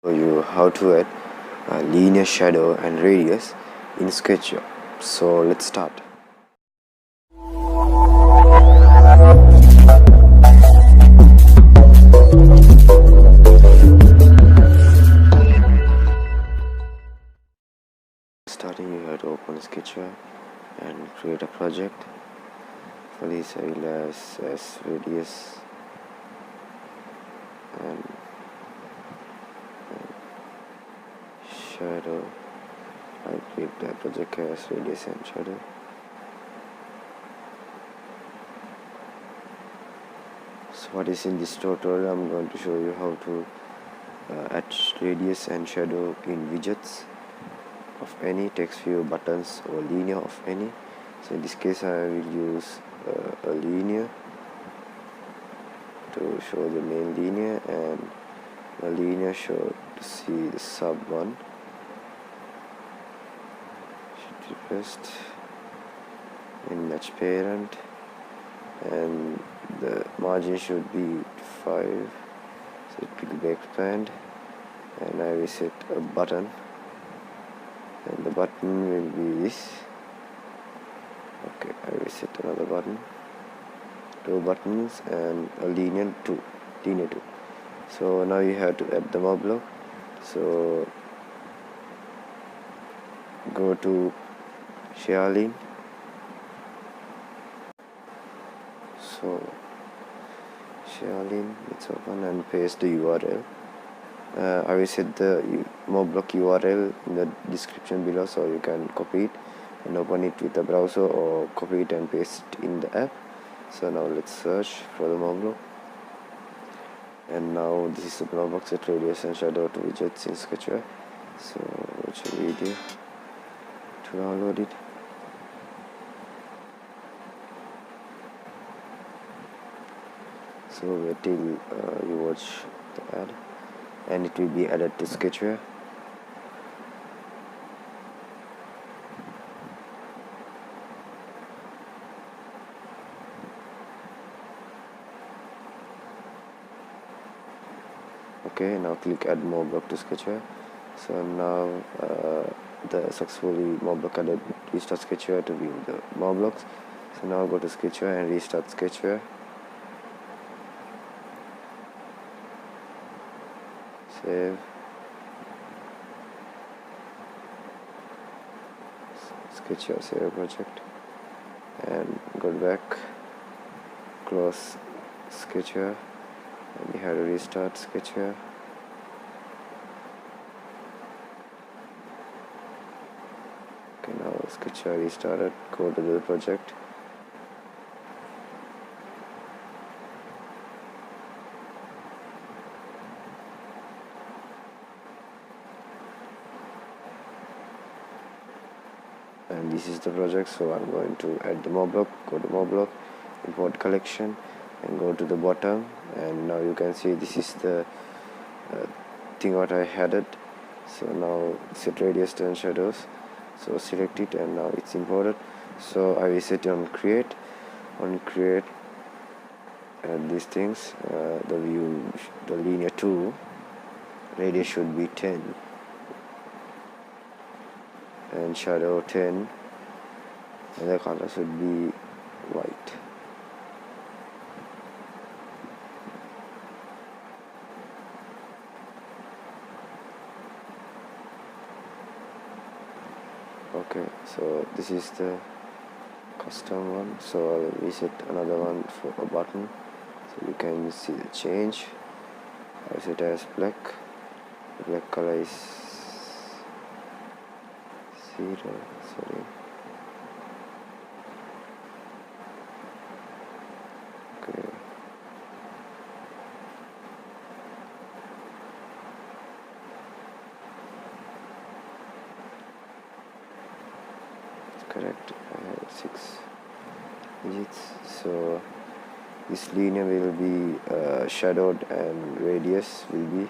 Show you how to add a linear shadow and radius in Sketchware. So let's start. Starting, you have to open Sketchware and create a project. For this I will as radius and shadow. I create the project as radius and shadow. So what is in this tutorial, I'm going to show you how to add radius and shadow in widgets of any, text view, buttons, or linear of any. So in this case I will use a linear to show the main linear, and a linear show to see the sub one. Should request in match parent, and the margin should be 5, so it will be expand, and I will set a button, and the button will be this. Okay, I will set another button, 2 buttons, and a linear 2. So now you have to add the Moreblock. So go to Sharelin. So Sharelin, let's open and paste the URL. I will set the Moreblock URL in the description below, so you can copy it and open it with the browser, or copy it and paste it in the app. So now let's search for the Moreblock, and now this is the Moreblock set radius and shadow to widgets in Sketchware. So watch a video to download it. So wait till you watch the ad, and it will be added to Sketchware. Okay, now click add Moreblock to Sketchware. So now the successfully Moreblock added. Restart Sketchware to view the Moreblocks. So now go to Sketchware and restart Sketchware. Save. Sketchware save project, and go back, close Sketchware, and you have to restart Sketchware. Okay, now Sketchware restarted. Go to the project. And this is the project. So I'm going to add the Moreblock. Go to Moreblock, import collection, and go to the bottom, and now you can see this is the thing what I added. So now set radius and shadows, so select it, and now it's imported. So I will set it on create, and these things, the view, the linear 2, radius should be 10, and shadow 10, and the color should be white. Okay, so this is the custom one. So I'll reset another one for a button, so you can see the change. I set as black. The black color is 0. Sorry. Okay. Correct. I have 6 digits. So this linear will be shadowed, and radius will be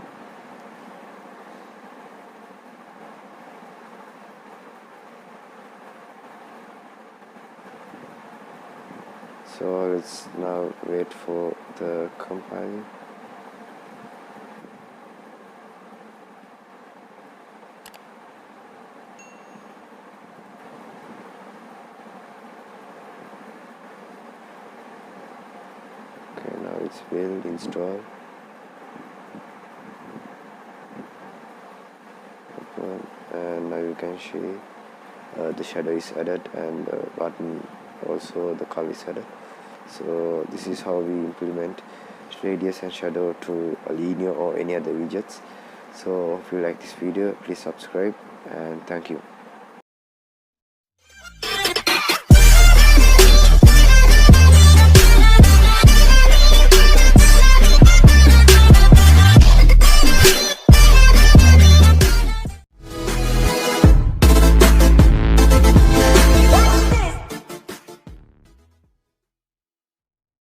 so let's now wait for the compiling. Let's build, install, open, and now you can see the shadow is added and the button also the color is added. So this is how we implement radius and shadow to a linear or any other widgets. So if you like this video, please subscribe and thank you.